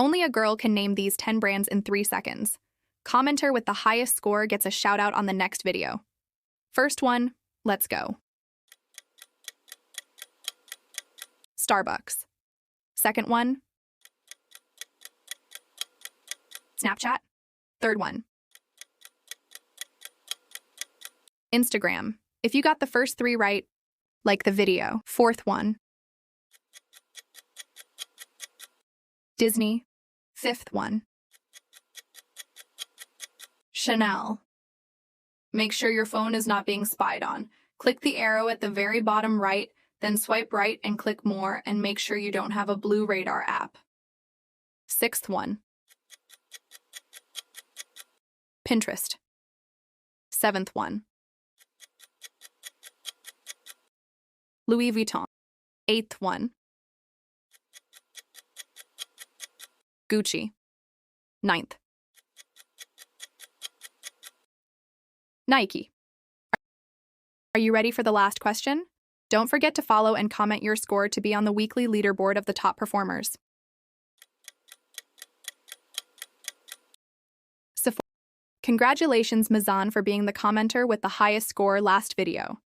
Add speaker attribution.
Speaker 1: Only a girl can name these 10 brands in 3 seconds. Commenter with the highest score gets a shout out on the next video. First one, let's go. Starbucks. Second one, Snapchat. Third one, Instagram. If you got the first 3 right, like the video. Fourth one, Disney. Fifth one, Chanel. Make sure your phone is not being spied on. Click the arrow at the very bottom right, then swipe right and click more, and make sure you don't have a blue radar app. Sixth one, Pinterest. Seventh one, Louis Vuitton. Eighth one, Gucci. Ninth, Nike. Are you ready for the last question? Don't forget to follow and comment your score to be on the weekly leaderboard of the top performers. Congratulations, Mazan, for being the commenter with the highest score last video.